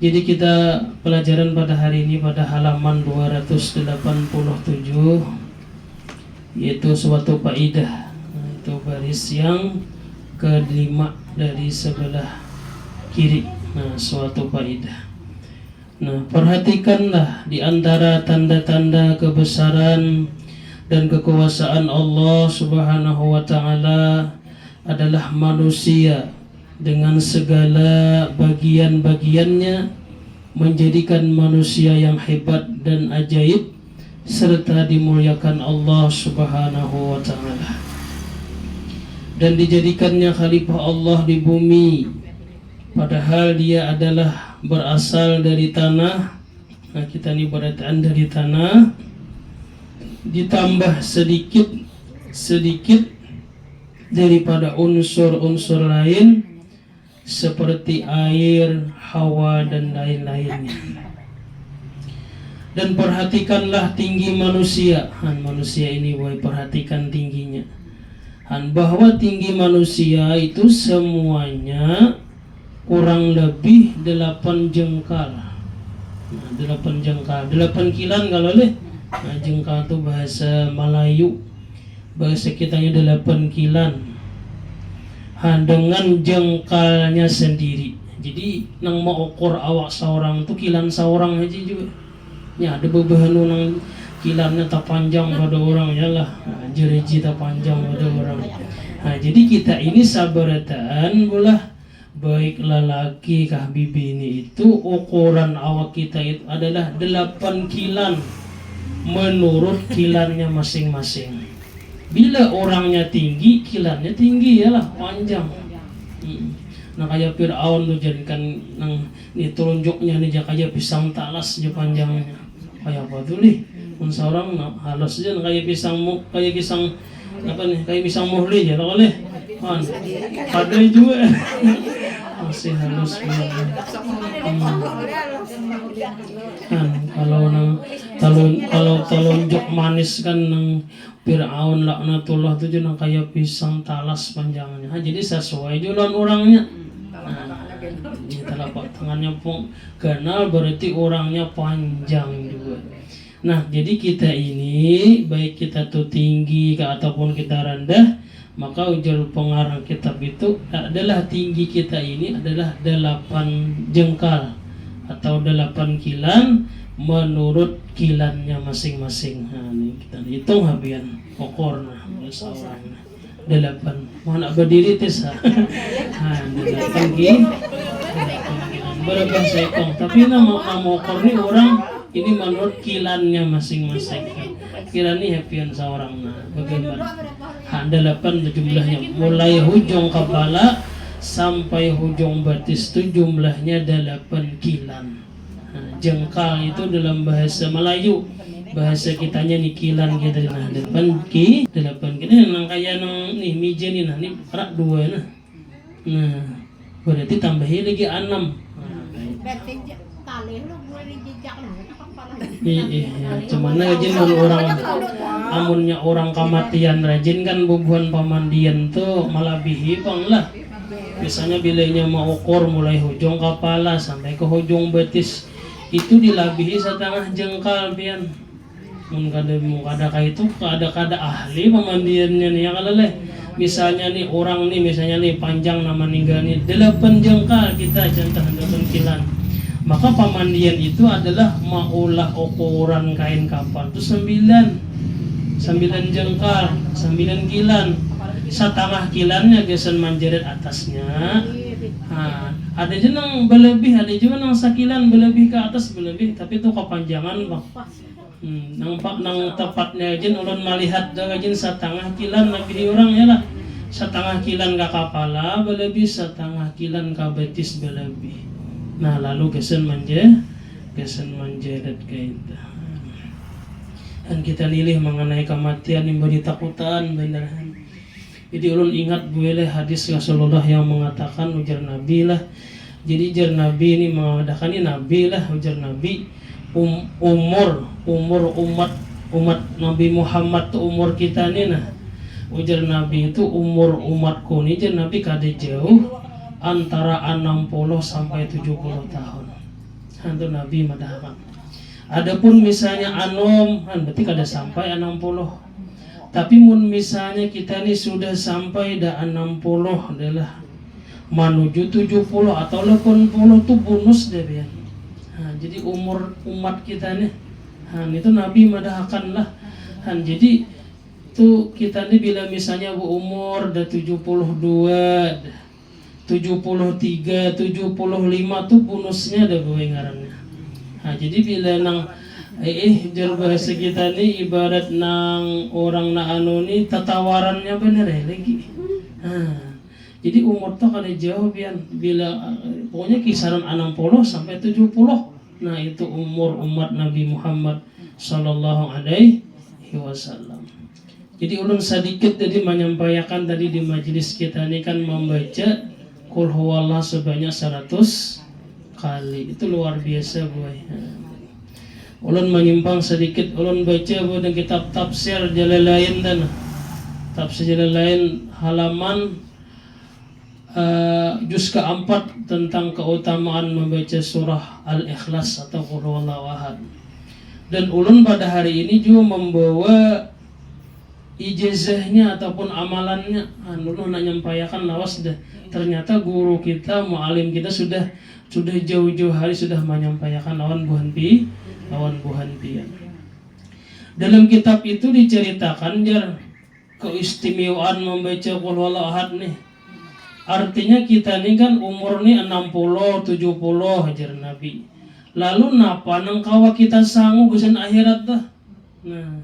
Jadi kita pelajaran pada hari ini pada halaman 287, yaitu suatu faidah. Itu baris yang kelima dari sebelah kiri. Nah, suatu faidah. Nah, perhatikanlah di antara tanda-tanda kebesaran dan kekuasaan Allah Subhanahu wa taala adalah manusia dengan segala bagian-bagiannya menjadikan manusia yang hebat dan ajaib serta dimuliakan Allah Subhanahu wa taala. Dan dijadikannya khalifah Allah di bumi, padahal dia adalah berasal dari tanah. Nah, kita ini berataan dari tanah, ditambah sedikit daripada unsur-unsur lain seperti air, hawa, dan lain-lainnya. Dan perhatikanlah tinggi manusia. Manusia ini, perhatikan tingginya. Bahwa tinggi manusia itu semuanya kurang lebih 8 jengkal. 8 jengkal, 8 kilan kalau boleh. Jengkal itu bahasa Melayu. Bahasa kitanya 8 kilan. Dengan jengkalnya sendiri. Jadi nang mau ukur awak seorang itu kilan seorang aja juga. Ya ada beberapa nang kilannya tak panjang pada orang ya lah. Jereji tak panjang pada orang. Jadi kita ini sabarataan bolah baik lelaki kah bibi ini itu ukuran awak kita itu adalah 8 kilan menurut kilannya masing-masing. Bila orangnya tinggi, kilannya tinggi ya lah, panjang. Nah kayak Fir'aun tuh jadikan nang ni telunjuknya nih kayak pisang talas je panjangnya. Kayak apa tuh nih? Seorang halus aja kayak pisang apa nih? Kayak pisang muhli ya lo boleh. Ada juga. Masih halus banget. Kalau telunjuk manis kan nang Fir'aun laknatullah itu juga kayak pisang talas panjangnya. Jadi sesuai juga orangnya. Ini telapak tangannya pun ganal berarti orangnya panjang juga. Nah, jadi kita ini baik kita tuh tinggi ataupun kita rendah, maka ujar pengarang kitab itu adalah tinggi kita ini adalah 8 jengkal atau 8 kilan menurut kilannya masing-masing. Nah, ini kita hitung habian ukurna seorang 8. Mau nak berdiri tes. 8 kilan. Berapa sekong? Tapi nama ukur ni orang ini menurut kilannya masing-masing. Kilan ni habian seorang. Nah, bagaimana? 8 jumlahnya mulai hujung kepala sampai hujung batis itu jumlahnya 8 kilan. Jengkal itu dalam bahasa Melayu, bahasa kitanya nih kilan gitu. Nah 8 kilan nang kaya nang nih mija nih nah nih rak 2 nah. Nah berarti tambahin lagi 6. Berarti tali lu boleh dijejak lu. Iya, cuman rajin orang amunnya orang kematian rajin kan bubuhan pamandian tuh malah bihibang lah. Biasanya bilanya mau ukur mulai hujung kepala sampai ke hujung betis itu dilabihi setengah jengkal pian. Mun kada itu kada ahli pemandiannya nih ya kalale. Misalnya nih orang nih misalnya nih panjang nama ninggal nih 8 jengkal kita contoh 8 kilan. Maka pemandian itu adalah maulah ukuran kain kapan itu 9 jengkal, 9 kilan. Setengah kilannya gesan manjeret atasnya. Ada juga yang berlebih, ada juga yang sekilan berlebih ke atas berlebih, tapi itu kepanjangan bang. Nang tepatnya aja ulun melihat dah aja setengah kilan lebih orang ya lah. Setengah kilan ke kepala berlebih, setengah kilan ke betis berlebih. Nah lalu gesan manjeret kayak itu. Dan kita lilih mengenai kematian yang beri takutan beneran. Jadi ulun ingat boleh hadis Rasulullah yang mengatakan ujar Nabi lah. Jadi ujar Nabi ini mengadakan ini Nabi lah ujar Nabi umur umat Nabi Muhammad tu umur kita ni nah. Ujar Nabi itu umur umatku ni ujar Nabi kada jauh antara 60 sampai 70 tahun. Itu Nabi madahakan. Adapun misalnya anom, berarti kada sampai 60. Tapi mun misalnya kita ini sudah sampai dah 60 adalah menuju 70 atau 80 tuh bonus deh ya. Jadi umur umat kita nih, itu Nabi madahakan lah. Jadi tuh kita nih bila misalnya umur dah 72, 73, 75 tuh bonusnya ada gue ngarannya. Jadi bila nang jar bahasa kita nih ibarat nang orang na anu nih tatawarannya bener lagi. Jadi umur tuh kada jauh pian, bila pokoknya kisaran 60 sampai 70. Nah itu umur umat Nabi Muhammad sallallahu alaihi wasallam. Jadi ulun sedikit tadi menyampaikan tadi di majelis kita ini kan membaca Qul huwallah sebanyak 100 kali. Itu luar biasa boy. Ulun menyimpang sedikit, ulun baca pada kitab tafsir Jalalain dan tafsir Jalalain halaman juz ke-4 tentang keutamaan membaca surah Al-Ikhlas atau Qul huwallahu ahad. Dan ulun pada hari ini juga membawa ijazahnya ataupun amalannya. Ulun nak nyampaikan lawas dah. Ternyata guru kita, mualim kita sudah jauh-jauh hari sudah menyampaikan lawan buhan pian. Dalam kitab itu diceritakan jar keistimewaan membaca Qul huwallahu ahad nih. Artinya kita nih kan umur nih 60, 70 ajar Nabi. Lalu napa nang kawa kita sanggup urusan akhirat dah. Nah,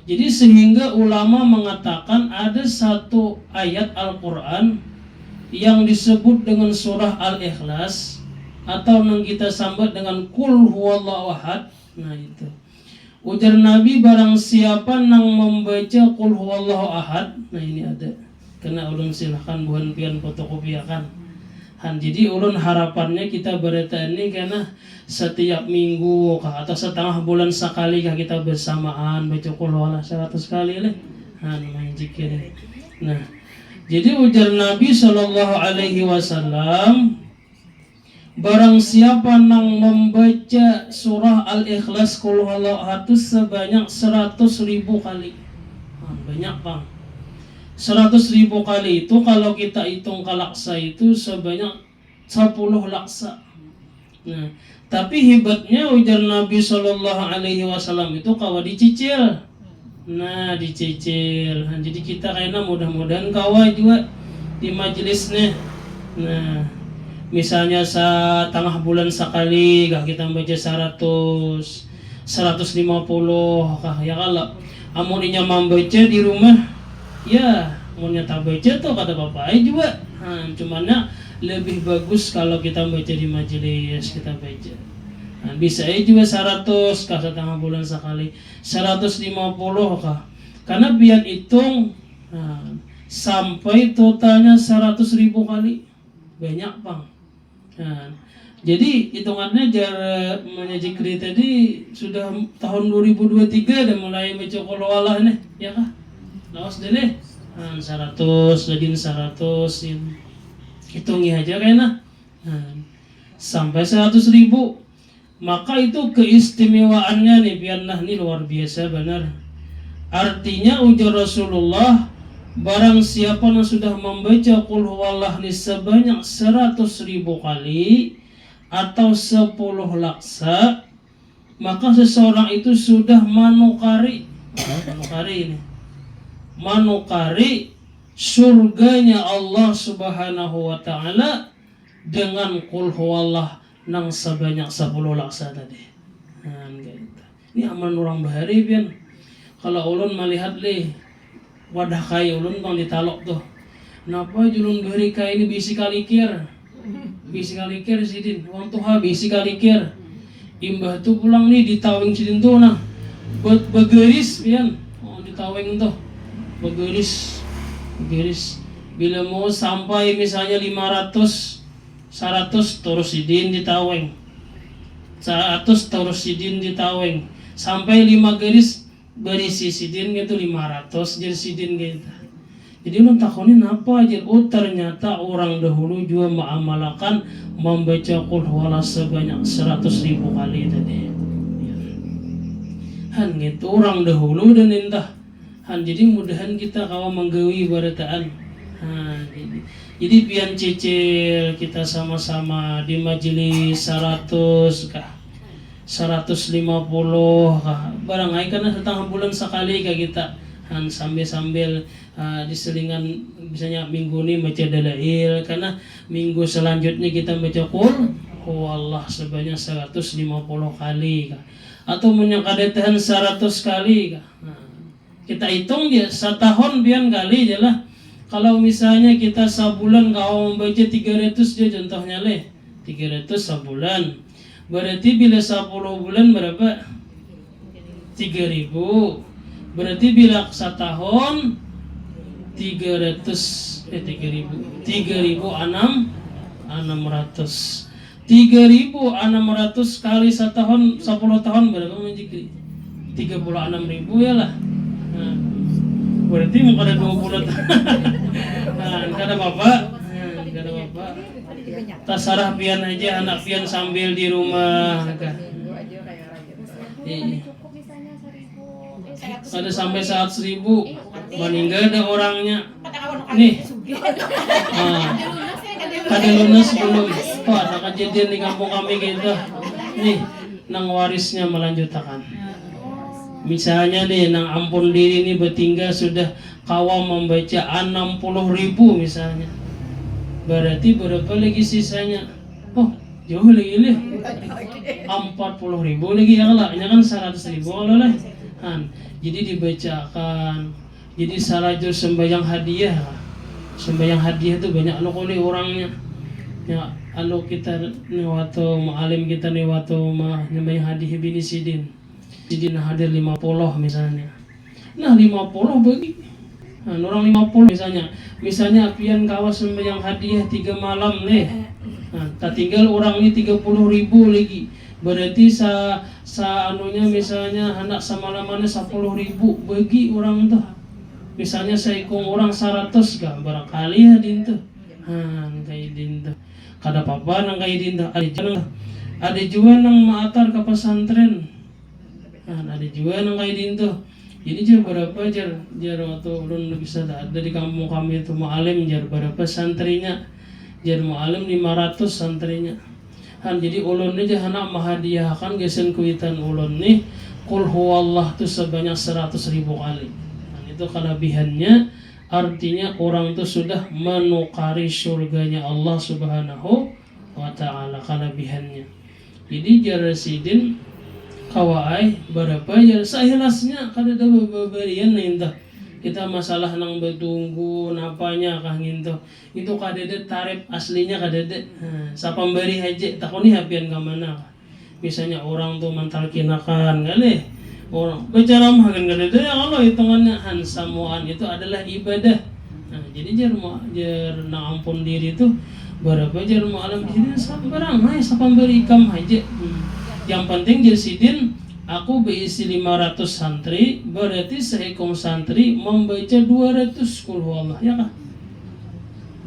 jadi sehingga ulama mengatakan ada satu ayat Al-Quran yang disebut dengan surah Al-Ikhlas atau yang kita sambat dengan Qul huwallahu ahad. Nah itu ujar Nabi, barang siapa nang membaca Qul huwallahu ahad. Nah ini ada, kena ulun silahkan buhan pian fotokopiakan. Jadi ulun harapannya kita berita ini karena setiap minggu atau setengah bulan sekali kita bersamaan baca Qul huwallahu 100 kali leh. Namanya zikir. Nah, jadi ujar Nabi sallallahu alaihi wasallam, barang siapa nang membaca surah Al-Ikhlas Qul huwallahu ahad sebanyak 100.000 kali. Banyak bang. 100.000 kali itu kalau kita hitung kalaksa itu sebanyak 10 laksa. Nah, tapi hebatnya ujar Nabi sallallahu alaihi wasallam itu kawa dicicil. Nah, dicicil. Jadi kita kayaknya mudah-mudahan kawa juga di majelisnya. Nah, misalnya setengah bulan sekali kah kita baca 100, 150 kah ya. Kalau amuninya membaca di rumah ya mau nyata baca tuh kata bapak juga. Cumannya lebih bagus kalau kita baca di majelis kita baca. Bisa juga 100 kah setengah bulan sekali, 150 kah. Karena biar hitung sampai totalnya 100.000 kali. Banyak bang. Jadi hitungannya Zikri tadi sudah tahun 2023 udah mulai baca Qul huwallahu nih, ya kah? Lawas deh 100 lagi 100 hitungi aja kayaknya sampai 100.000. Maka itu keistimewaannya nih biarlah nih luar biasa benar. Artinya ujar Rasulullah, barang siapa yang sudah membaca Qul huwallahu nih sebanyak 100.000 kali atau 10 laksa, maka seseorang itu sudah manukari ini, manukari surganya Allah Subhanahu wa taala dengan Qul huwallahu nang sebanyak 10 laksa tadi. Gitu. Ini amal orang bahari pian. Kalau ulun melihat leh wadah kai ulun bang ditalok tuh. Napa julun bahari kai ini bisi kalikir. Bisi kalikir sidin. Wong tuha bisi kalikir. Imbah tu pulang nih ditawing sidin tuh nah. Begeris pian. Ditawing tuh. Begeris. Bila mau sampai misalnya 500 100 terus sidin ditaweng, 100 terus sidin ditaweng, sampai 5 garis berisi sidin gitu 500 jadi sidin gitu. Jadi ulun takonin apa aja? Oh ternyata orang dahulu juga mengamalkan membaca qul huwallah sebanyak 100.000 kali tadi. Han gitu orang dahulu dan entah. Han jadi mudahan kita kawan menggawi barataan. Jadi pian cicil kita sama-sama di majelis 100 kah 150 kah barang ai karena setengah bulan sekali kah kita han sambil diselingan misalnya minggu ini baca dalail karena minggu selanjutnya kita baca qul huwallah sebanyak 150 kali kah atau menyangkadetahan 100 kali kah. Kita hitung ya setahun pian kali je lah. Kalau misalnya kita sebulan kau membaca 300 dia contohnya 300 sebulan. Berarti bila 10 bulan berapa? 3.000. Berarti bila setahun 3.600 kali setahun 10 tahun berapa menjadi 36.000 ya lah. Berarti mau ada 20 kada bapak tasarah pian aja anak pian sambil di rumah ada sampai 100.000 meninggal ada orangnya nih kada lunas belum ada kejadian di kampung kami gitu nih nang warisnya melanjutkan. Misalnya nih, nang ampun diri ini bertinggal sudah kawam membaca 60.000 misalnya. Berarti berapa lagi sisanya? Oh, jauh lagi nih. 40.000 lagi ya lah. Ini kan 100.000 lah. Jadi dibacakan. Jadi salajur sembahyang hadiah. Sembahyang hadiah itu banyak lo kali orangnya. Ya, alo kita nih waktu mualim kita nih waktu sembahyang hadiah bini sidin. Jadi hadir 50 misalnya. Nah 50 bagi orang 50 misalnya pian kawas sembahyang hadiah 3 malam nih. Tak tinggal orang ini 30.000 lagi. Berarti anunya misalnya anak samalamannya 10.000 bagi orang tuh. Misalnya saya hitung orang 100 kah barangkali ya dintu. Kayak dintu. Kada apa-apa nang kayak dintu. Ada juga nang maatar ke pesantren. Ada juga yang kayak dintu. Jadi jar berapa jar waktu ulun bisa ada di kampung kami itu mualim jar berapa santrinya. Jar mualim 500 santrinya. Jadi ulun aja anak mahadiahkan gesen kuitan ulun nih qul huwallah tuh sebanyak 100.000 kali. Itu kelebihannya artinya orang itu sudah menukari surganya Allah Subhanahu wa taala kelebihannya. Jadi jar sidin kawai berapa ya sahilasnya kada ada babarian entah kita masalah nang betunggu napanya kah gitu itu kada ada tarif aslinya kada ada siapa beri aja takoni hapian ke mana misalnya orang tuh mentalkinakan kali orang bicara mah kan kada ada ya Allah hitungannya samuan itu adalah ibadah. Jadi jar nang ampun diri itu berapa jar mau alam jadi barang hai siapa beri ikam aja. Yang penting jersidin aku berisi 500 santri berarti seekor santri membaca 200 qul huwallah ya kan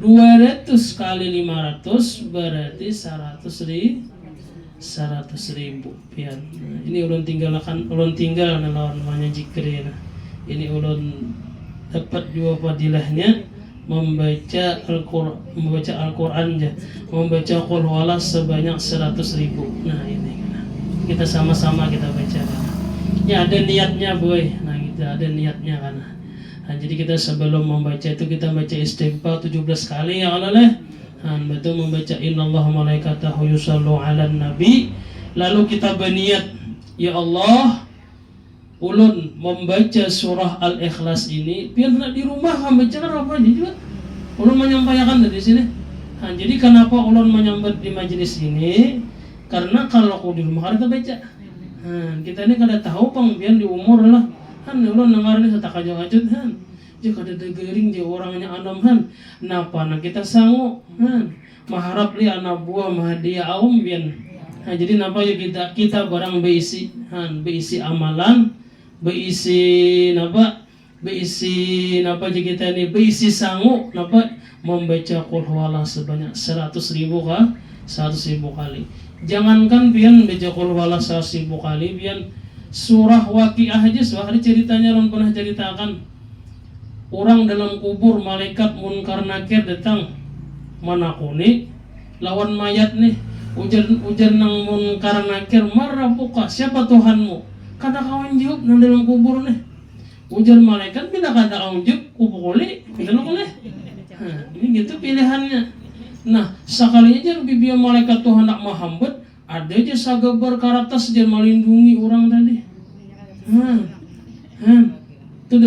200 kali 500 berarti 100.000 pian. Ini ulun tinggal namanya zikir nah. Ini ulun dapat dua fadilahnya membaca Al-Qur'an aja membaca qul huwallah sebanyak 100.000. Nah ini kita sama-sama kita baca. Ya ada niatnya boy. Nah kita ada niatnya kan. Jadi kita sebelum membaca itu kita baca istighfar 17 kali ya Allah. Betul membaca innallaha malaikatahu yusallu 'alan nabi. Lalu kita berniat ya Allah ulun membaca surah Al-Ikhlas ini biar di rumah kan baca apa aja juga. Ulun menyampaikan dari sini. Jadi kenapa ulun menyambat di majelis ini? Karena kalau aku di rumah kita baca, kita ini kada tahu pangbian di umur lah, ulun dengar ini setak aja-aja jika ada degering je orangnya anam napa nak kita sanggup maharap li anak buah mahadiah awam bian. Jadi napa ya kita barang beisi amalan, beisi napa Beisi napa aja kita ini beisi sanggup napa membaca qul huwallah sebanyak 100.000 kah? 100.000 kali. Jangankan pian baca qul huwallah 100.000 kali, pian surah Waqiah aja sehari ceritanya orang pernah ceritakan. Orang dalam kubur malaikat munkar nakir datang mana kuni lawan mayat nih ujar nang munkar nakir marah buka siapa Tuhanmu kata kawan jawab nang dalam kubur nih ujar malaikat bila kata kawan jawab kubukuli kita boleh ini gitu pilihannya. Nah sekalinya aja bibiya malaikat Tuhan nak mahambet ada aja sagebar karatas dia melindungi orang tadi. Itu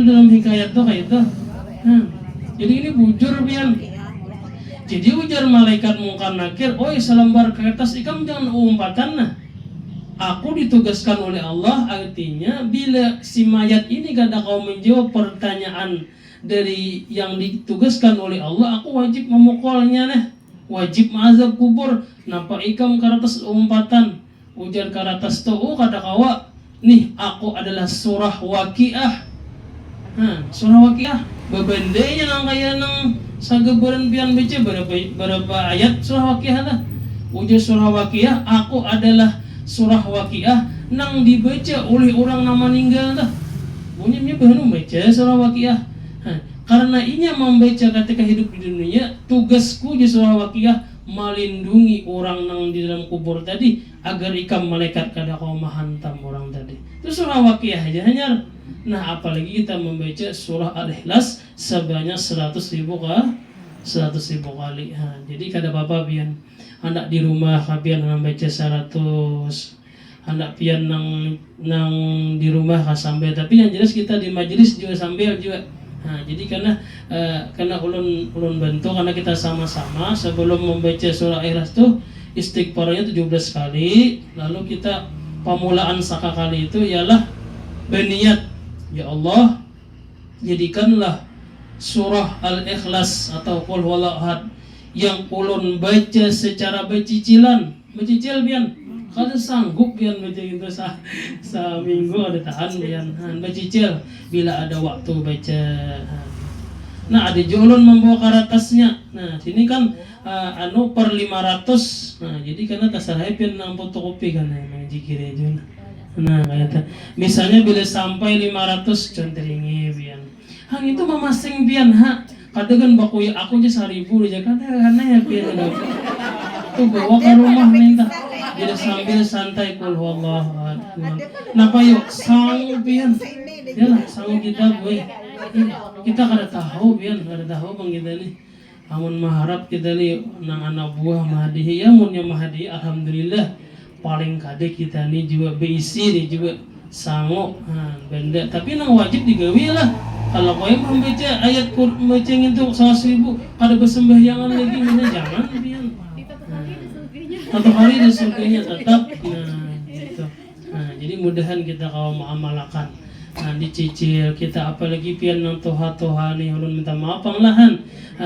dalam hikayat tuh kayak itu. Jadi ini bujur pian. Jadi ujar malaikat mungkar nakir, oi selembar kertas ikam jangan umpatan nah. Aku ditugaskan oleh Allah, artinya bila si mayat ini kada kau menjawab pertanyaan dari yang ditugaskan oleh Allah, aku wajib memukulnya nah. Wajib azab kubur. Nampak ikam kertas umpatan. Ujar kertas tuh, oh kata kawa, nih aku adalah surah Waqiah. Surah Waqiah bebendenya nang kaya nang sageberan pian baca berapa ayat surah Waqiah lah. Ujar surah Waqiah, aku adalah surah Waqiah nang dibaca oleh orang nama meninggal dah. Bunyinya baru baca surah Waqiah. Karena inya membaca ketika hidup di dunia, tugasku di surah Waqiah melindungi orang nang di dalam kubur tadi agar ikam malaikat kada kau mahantam orang tadi. Itu surah Waqiah aja hanya. Nah apalagi kita membaca surah Al-Ikhlas sebanyak 100.000 kali. Jadi kada apa-apa pian anak di rumah kapian nang baca 100, anak pian nang di rumah sampai, tapi yang jelas kita di majelis juga sambil juga. Jadi karena ulun bantu karena kita sama-sama sebelum membaca surah Ikhlas tuh istighfarnya 17 kali, lalu kita pamulaan sakakali itu ialah berniat, ya Allah jadikanlah surah Al-Ikhlas atau Qul Huwallahu Ahad yang ulun baca secara becicilan, becicil pian kada sanggup pian baca gitu seminggu ada tahan pian becicil bila ada waktu baca. Nah ada ulun membawa karatasnya. Nah sini kan per 500. Nah jadi karena tasarhai pian nang fotokopi kan yang jikir aja. Nah kayak misalnya bila sampai 500 contringi pian. Hang itu memasing pian kadang baku ya aku aja 1.000 aja karena ya pian tuh bawa ke rumah minta jadi sambil santai Qul Huwallahu Ahad. Napa yuk sang pian ya lah sang kita boy kita kada tahu pian kada tahu bang kita nih amun maharap kita nih nang anak buah mahdi ya mun yang mahdi alhamdulillah paling kade kita nih juga beisi nih juga sanggup benda tapi nang wajib digawe lah. Kalau kau yang membaca ayat baca itu 100.000 ada bersembayangan lagi mana jangan pian. Satu hari di surganya tetap gitu. Jadi mudahan kita kau mengamalkan. Dicicil kita apalagi pian nang toha nih ulun minta maaf panglahan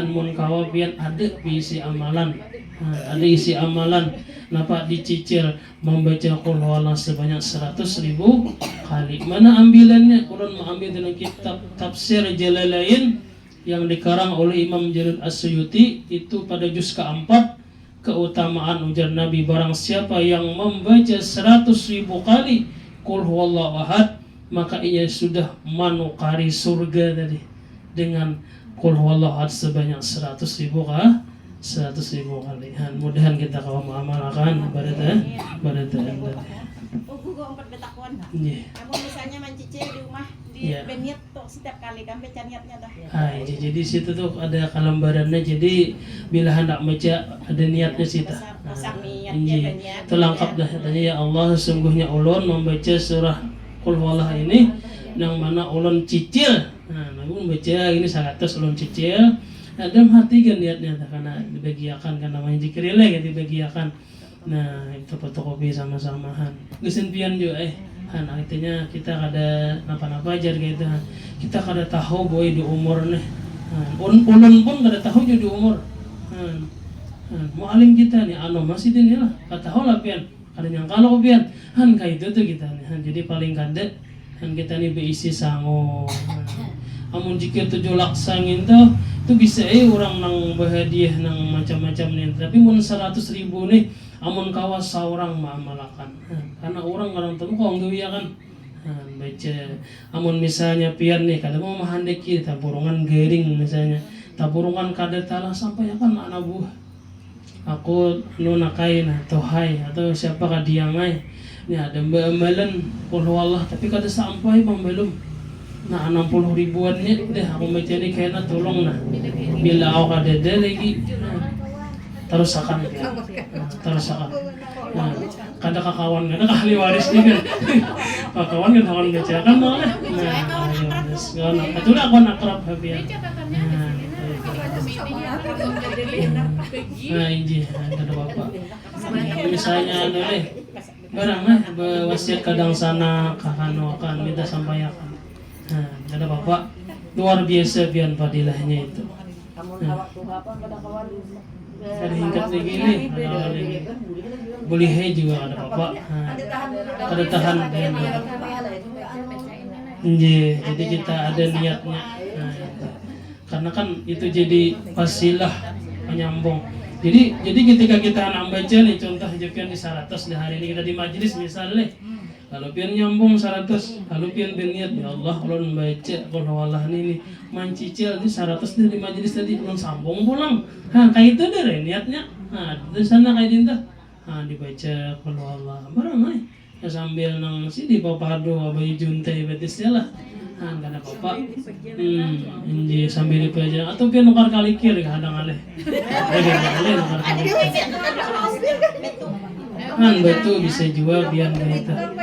mun kawa pian ada isi amalan. Ada isi amalan napa dicicil membaca Qul Huwallah sebanyak 100.000 kali. Mana ambilannya? Ulun mengambil dengan kitab Tafsir Jalalain yang dikarang oleh Imam Jalil As-Suyuti itu pada juz keempat. Keutamaan ujar Nabi barang siapa yang membaca 100.000 kali Qul Huwallahu Ahad maka ia sudah manukari surga tadi dengan Qul Huwallahu Ahad sebanyak 100.000 kali. Mudahan kita kau mengamalkan barata tadi. Gua empat betakuan. Kamu misalnya mencicil di rumah di beniat tuh setiap kali kan baca niatnya dah. Jadi situ tuh ada kalembarannya. Jadi bila hendak baca ada niatnya situ. Itu lengkap dah katanya ya Allah sungguhnya ulun membaca surah Qul Huwallah ini yang mana ulun cicil. Namun baca ini 100 ulun cicil. Dalam hati kan niatnya karena dibagiakan kan namanya zikrillah ya dibagiakan. Nah itu fotokopi sama-samahan gesenpian juga artinya kita kada napa-napa ajar gitu kita kada tahu boy di umur nih ulun pun kada tahu jadi umur mualim kita nih masih ini lah kada tahu lah pian kada nyangka lo pian kayak itu tuh kita nih jadi paling kada kan kita nih berisi sango. Amun jika 7 laksangin tuh itu bisa orang nang berhadiah nang macam-macam nih. Tapi mun 100.000 nih amun kawas saurang malakan. Karena orang kadang temu kok nggak kan. Baca amun misalnya pian nih kadang mau mahandek kita taburungan gering misalnya. Taburungan kada talah sampai akan anak buah. Aku nakain atau hai atau siapa kadiangai. Ini ada mbak-mbalan Allah tapi kada sampai belum. Nah 60 ribuannya deh aku baca ni kena tolong nah. Bila aku kada lagi terus akan kada kakawan kada ahli waris ni kan. Kakawan kan kawan baca kan malah. Nah, itulah aku akrab habian. Nah, ini ada bapak. Misalnya deh, barang wasiat kadang sana kakanokan minta sampaikan. Nah, ada bapak luar biasa pian fadilahnya itu. Ada hingkat lagi nih, boleh juga ada bapak. Ada tahan. Jadi kita ada niatnya. Karena kan itu jadi wasilah penyambung. Jadi ketika kita anak baca nih contoh japian di 100 di hari ini kita di majelis misalnya, kalau pian nyambung 100, lalu pian berniat ya Allah kalau membaca kalau Allah ini mencicil di 100 di majelis tadi belum sambung pulang. Kayak itu deh niatnya. Di sana kayak dinta. Dibaca kalau Allah barang ya sambil nang di papado abai juntai betis lah. Enggak ada apa-apa. Ini sambil dibaca atau pian nukar kali kiri kadang aleh. Aleh nukar kali. Betul bisa juga biar kita.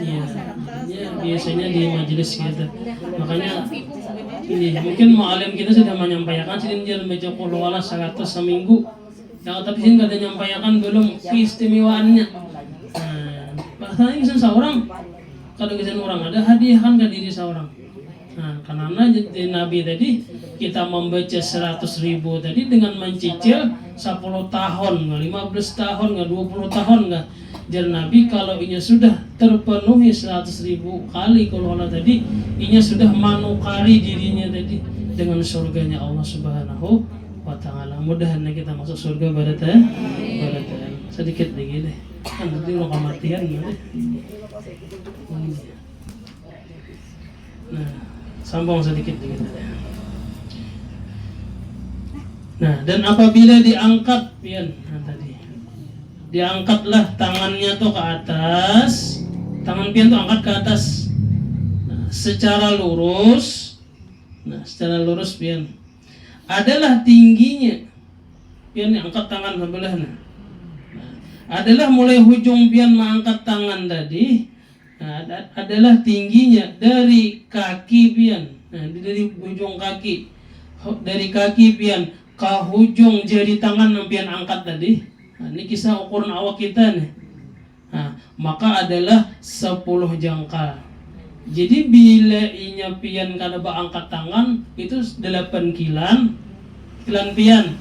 Iya, biasanya di majelis kita. Makanya ini mungkin mualim kita sudah menyampaikan sini dia baca qul huwallah 100 seminggu. Tapi sini enggak ada menyampaikan belum keistimewaannya. Bahasanya bisa seorang kalau kesan orang ada hadiah kan ke diri seorang. Karena Nabi tadi kita membaca 100.000 tadi dengan mencicil 10 tahun, 15 tahun, 20 tahun nggak. Jadi Nabi kalau inya sudah terpenuhi 100.000 kali kalau Allah tadi, inya sudah manukari dirinya tadi dengan surganya Allah Subhanahu wa Ta'ala. Mudah-mudahan kita masuk surga barata. Sedikit lagi deh. Kan nanti lo kematian deh. Nah, sambung sedikit dikit. Nah, dan apabila diangkat pian tadi. Diangkatlah tangannya tuh ke atas. Tangan pian tuh angkat ke atas. Nah, secara lurus. Nah, secara lurus pian. Adalah tingginya. Pian angkat tangan sebelah nah. Adalah mulai hujung pian mengangkat tangan tadi. Nah, adalah tingginya dari kaki pian. Nah, dari ujung kaki. Dari kaki pian ke ujung jari tangan yang pian angkat tadi. Nah, ini kisah ukuran awak kita nih. Nah, maka adalah 10 jangkar. Jadi bila inya pian kada angkat tangan itu 8 kilan. Kilan pian.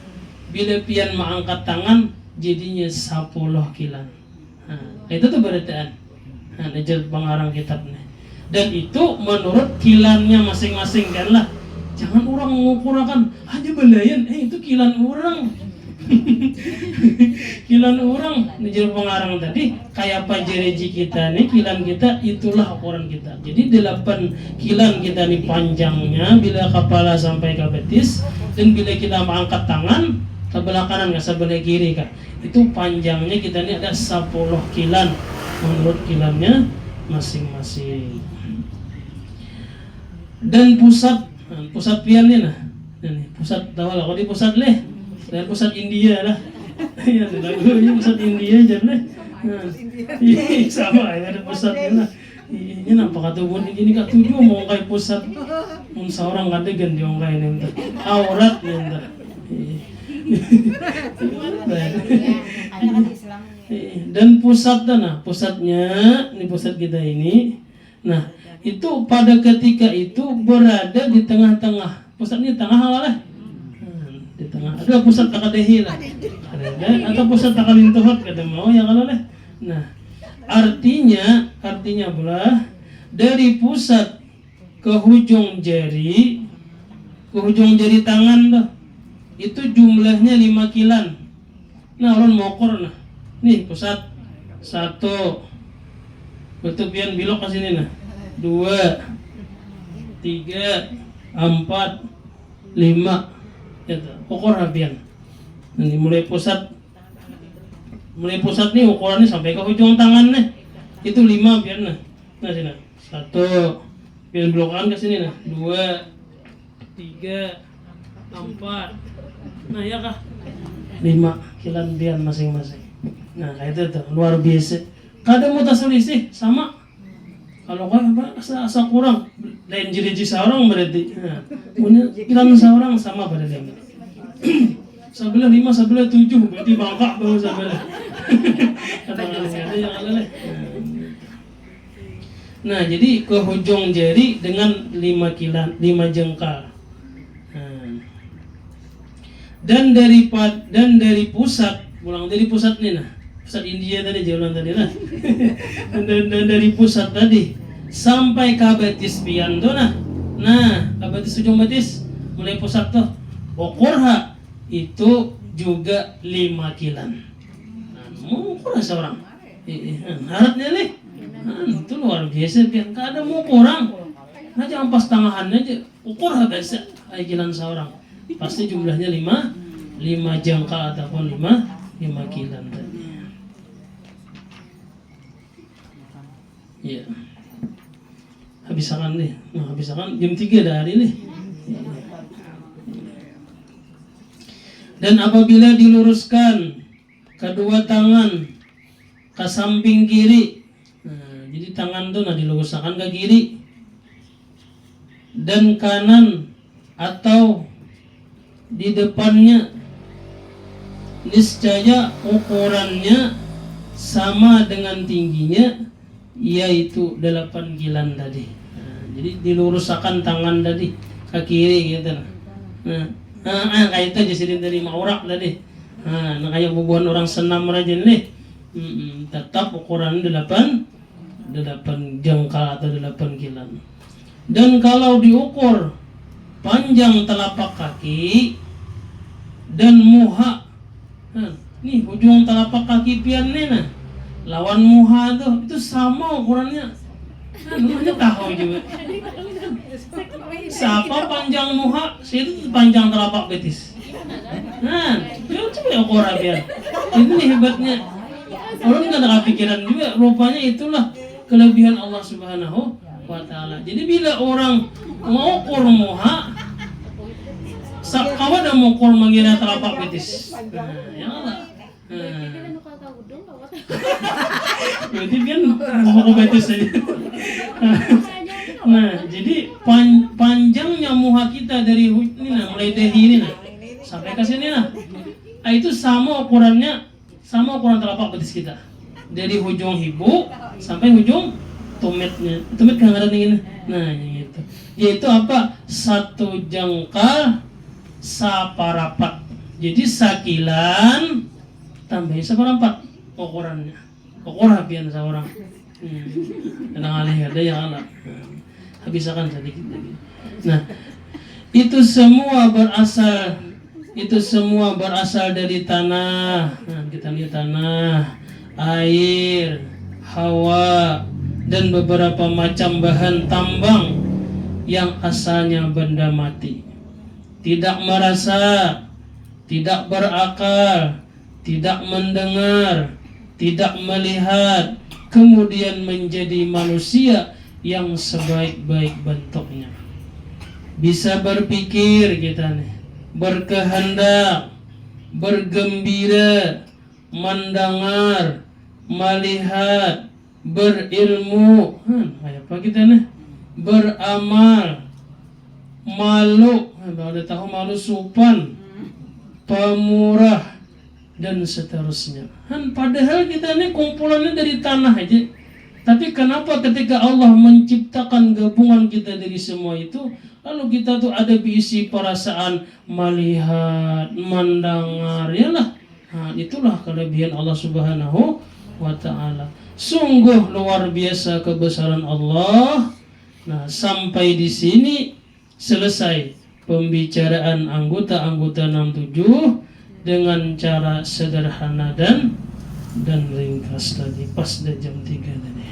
Bila pian mengangkat tangan jadinya 10 kilan. Nah, itu tuh berataan. Nah, ini pengarang kitabnya. Dan itu menurut kilannya masing-masing kan lah. Jangan orang mengukurakan aja belayan, itu kilan orang. Kilan orang, ini pengarang tadi kayak pajereji kita nih, kilan kita itulah ukuran kita. Jadi 8 kilan kita nih panjangnya bila kepala sampai ke betis, dan bila kita mengangkat tangan sebelah kanan ke sebelah kiri kan. Itu panjangnya kita nih ada 10 kilan. Menurut kilannya masing-masing. Dan pusat piannya nah. Ini pusat tahu lah kalau di pusat leh. Dan pusat India lah. Ya lagunya pusat India aja leh. Iya sama ya ada pusatnya lah. Ini nampak katubun ini katuju mau kayak pusat. Mun seorang adegan di orang lain entah. Aurat entah. Dan pusatnya ini pusat kita ini. Nah, itu pada ketika itu berada di tengah-tengah. Pusatnya tengah lah. Di tengah. Ada pusat takadehi lah. Ada atau pusat takalintuhot kada mau ya kalau lah. Nah, artinya pula dari pusat ke ujung jari tangan tuh, itu jumlahnya 5 kilan. Nah, orang mokor nah. Nih pusat 1. Betul pian bilok ke sini nah. 2 3 4 5. Gitu. Ukur pian. Nanti mulai pusat nih ukurannya sampai ke ujung tangan nih. Itu 5 pian nah. Nah sini. 1 pian blokan ke sini nah. 2 3 4. Nah ya kah? 5 kilan pian masing-masing. Nah kayak itu tuh luar biasa. Kadang mau selisih sama. Kalau kan apa asa kurang lain jiri seorang berarti. Nah, punya kilan seorang sama berarti. Sebelah 5 sebelah 7 berarti bangka baru sebelah. Kadang-kadang ada yang ada. Nah, jadi ke ujung jari dengan 5 kilan, 5 jengkal. Dan dari pusat, pulang dari pusat nih nah. Pusat India tadi jalan tadi lah. dan dari pusat tadi sampai ke betis pian tuh nah. Nah, ke betis ujung betis mulai pusat tuh. Ukurha itu juga 5 kilan. Nah, mau ukur seorang. Harapnya nih. Itu luar biasa pian. Enggak ada mau kurang. Nah, jangan pas tangahannya aja. Ukur habis kilan seorang. Pasti jumlahnya 5 jengkal ataupun 5 kilan tadi. Ya. Habisakan nih. Nah, habisakan jam 3 dah hari nih. Dan apabila diluruskan kedua tangan ke samping kiri. Nah, jadi tangan tuh diluruskan ke kiri dan kanan atau di depannya, niscaya ukurannya sama dengan tingginya, yaitu 8 kilan tadi. Nah, jadi diluruskan tangan tadi ke kiri gitu. Nah, kayak itu jadi dari maurak tadi. Nah, kayak bubuhan orang senam rajin nih. Tetap ukuran 8 jengkal atau 8 kilan. Dan kalau diukur panjang telapak kaki dan muha, nah, nih ujung telapak kaki pian nih nah, lawan muha tuh itu sama ukurannya. Nah, namanya tahu juga. Siapa panjang muha, itu panjang telapak betis. Nah, coba ukuran pian. Ini hebatnya. Orang nggak ada pikiran juga. Rupanya itulah kelebihan Allah Subhanahu wa Ta'ala. Jadi bila orang mau ukur muha, kawan ada mengukur mengira telapak betis. Nah, ya Allah. Berarti kan mau betis saja. Nah, jadi panjangnya muha kita dari ini nah, mulai dahi ini nah, sampai ke sini nah. Itu sama ukuran telapak betis kita. Dari ujung hibu sampai ujung tumitnya. Tumit kan ada ini. Nah, yang itu. Yaitu apa? 1 jengkal saparapat. Jadi sakilan tambah saparapat ukurannya. Ukur habian seorang. Kadang alih ada yang alat. Habisakan sedikit lagi. Nah, itu semua berasal dari tanah. Nah, kita lihat tanah, air, hawa, dan beberapa macam bahan tambang yang asalnya benda mati. Tidak merasa, tidak berakal, tidak mendengar, tidak melihat, kemudian menjadi manusia yang sebaik-baik bentuknya. Bisa berpikir kita nih, berkehendak, bergembira, mendengar, melihat, berilmu, kayak apa kita nih, beramal, malu, udah tahu malu, sopan, pemurah, dan seterusnya. Padahal kita ini kumpulannya dari tanah aja. Tapi kenapa ketika Allah menciptakan gabungan kita dari semua itu, lalu kita tuh ada diisi perasaan melihat, mendengar, yalah. Nah, itulah kelebihan Allah Subhanahu wa Ta'ala. Sungguh luar biasa kebesaran Allah. Nah, sampai di sini selesai pembicaraan anggota-anggota 67 dengan cara sederhana dan ringkas tadi. Pas dah jam 3 tadi.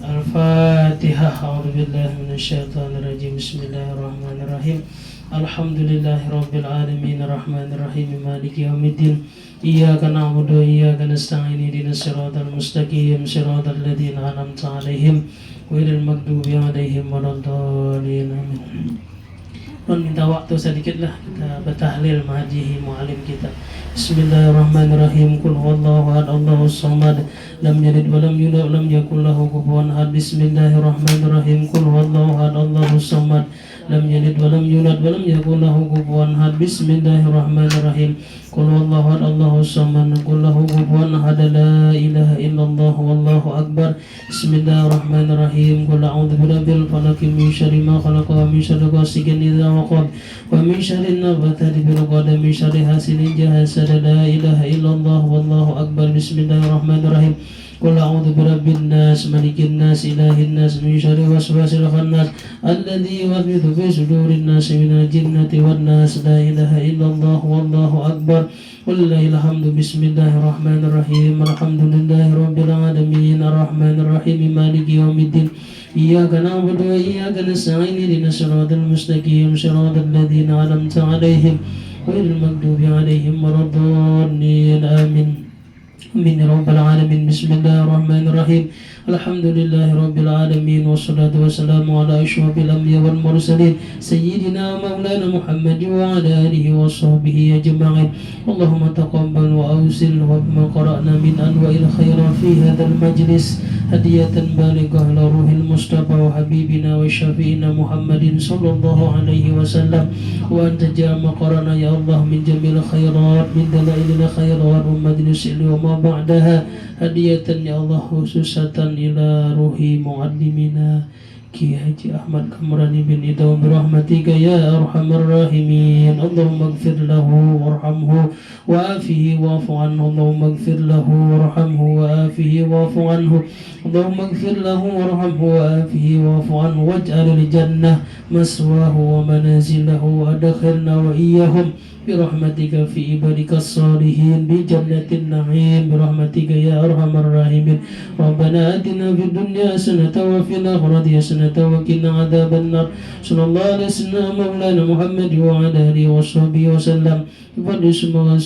Al-Fatihah. A'udzubillahi minasyaitonirrajim. Bismillahirrahmanirrahim. Alhamdulillahirabbil alamin arrahmanir rahim maliki yaumiddin. Iyyaka na'budu wa iyyaka nasta'in ihdinas siratal mustaqim siratal ladzina an'amta 'alaihim ghairil maghdubi 'alaihim waladdallin. Amin. Minta waktu sedikit lah kita bertahlil majihi muallim kita. Bismillahirrahmanirrahim. Qul huwallahu ahad Allahus samad lam yalid wa lam yulad wa lam yakul lahu kufuwan ahad. Bismillahirrahmanirrahim. Qul huwallahu ahad Allahus samad lam yalid wa lam yulad wa lam yakul lahu kufuwan ahad. Bismillahirrahmanirrahim. Qul huwallahu ahad Allahus samad qul lahu kufuwan ahad. La ilaha illallah wallahu akbar. Bismillahirrahmanirrahim. Qul a'udzu birabbil falaq min syarri ma khalaq wa min syarri ghasiqin idza waqab wa min syarri nafathati fil 'uqad min syarri hasidin idza hasad. La ilaha illallah wallahu akbar. Bismillahirrahmanirrahim. Qul a'udzu birabbin nas malikin nas ilahin nas min syarri waswasil khannas alladzi yuwaswisu fi sudurin nas minal jinnati wan nas. La ilaha illallah wallahu akbar. Wallahil hamdu. Bismillahirrahmanirrahim. Alhamdulillahi rabbil alamin arrahmanir rahim maliki yaumiddin. Iyyaka na'budu wa iyyaka nasta'in ihdinas siratal mustaqim siratal ladzina an'amta 'alaihim ghairil maghdubi 'alaihim waladdallin. Amin. Amin ya rabbal alamin. Bismillahirrahmanirrahim. Alhamdulillahi rabbil alamin wassalatu wassalamu ala asyrafil anbiya wal mursalin sayyidina maulana Muhammad wa ala alihi wa sahbihi ajma'in. Allahumma taqabbal wa awsil wa bima qara'na min anwa'il khairat fi hadzal majlis hadiyatan balighah ila ruhil mustafa wa habibina wa syafi'ina Muhammadin sallallahu alaihi wasallam wa anta jama qara'na ya Allah min jamil khairat min dalailil khairat wa majlis wa ma ba'daha hadiyatan ya Allah khususatan ila ruhi muallimina Ki Haji Ahmad Kamrani bin Idham birahmatika ya arhamar rahimin. Allahumma ighfir lahu warhamhu wa afihi wa'fu anhu. Allahumma ighfir lahu warhamhu wa afihi wa'fu anhu. Allahumma ighfir lahu warhamhu wa afihi wa'fu anhu waj'al al-jannah maswahu wa manazilahu wa adkhilna wa iyyahum birahmatika fi ibadika salihin bi jannatin na'im birahmatika ya arhamar rahimin. Rabbana atina fid dunya hasanatan wa fil akhirati hasanatan wa qina adzaban nar. Sallallahu alaihi wasallam maulana Muhammad wa ala alihi wa sahbihi wa sallam. Wa salamun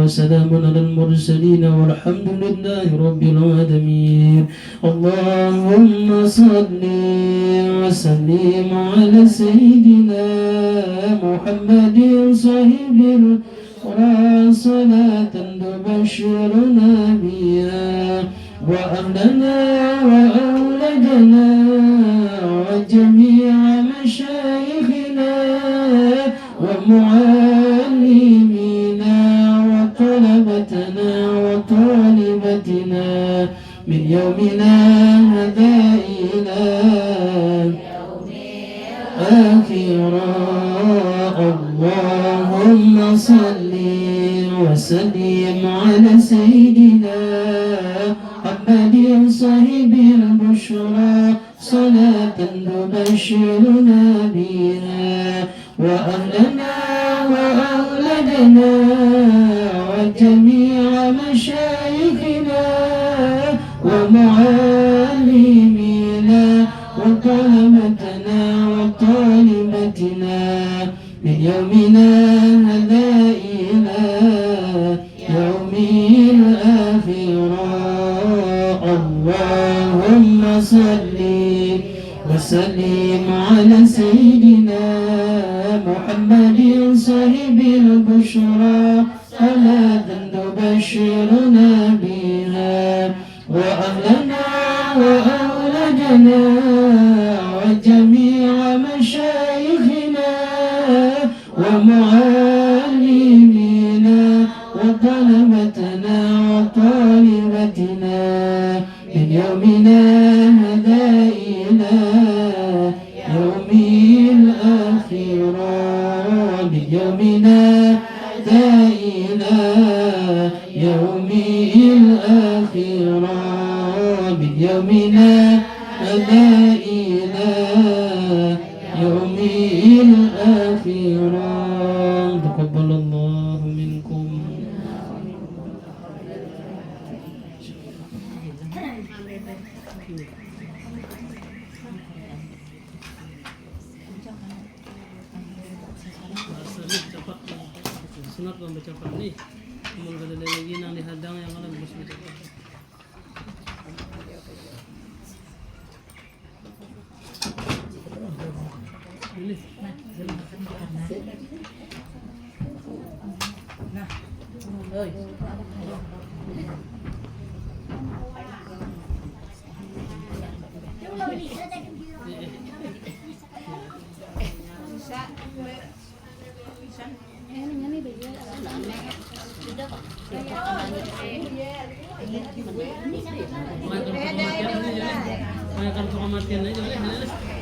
wa salamun alal mursalin walhamdulillahi rabbil alamin. Allahumma salli wa sallim ala sayyidina Muhammadin sahib صلاة تبشرنا بها وأهلنا وأولادنا وجميع مشايخنا ومعلمينا وطلبتنا وطالبتنا من يومنا هذا إلى آخرا. اللهم صل وسلم على سيدنا محمد صاحب البشرى صلاة تبشرنا بها وأهلنا وأولادنا وجميع مشايخنا ومعلمينا وطلبتنا وطالبتنا من يومنا هذا إلى يوم الآخرة. اللهم صل وسلم على سيدنا محمد صاحب البشرى صلاة تبشرنا بها وأهلنا وأولادنا وجميع مشايخنا ومعلمينا وطلبتنا وطالبتنا من يومنا هذا إلى يوم الآخرة. من يومنا هذا إلى يوم الآخرة. الآخرة بيومنا أداء إلى يوم الآخرة تقبل الله منكم. Sunat membaca Fatih, kemudian ada lagi yang dihadang yang akan baca Fatih. Ini. Nah, oi. Makan kematian aja.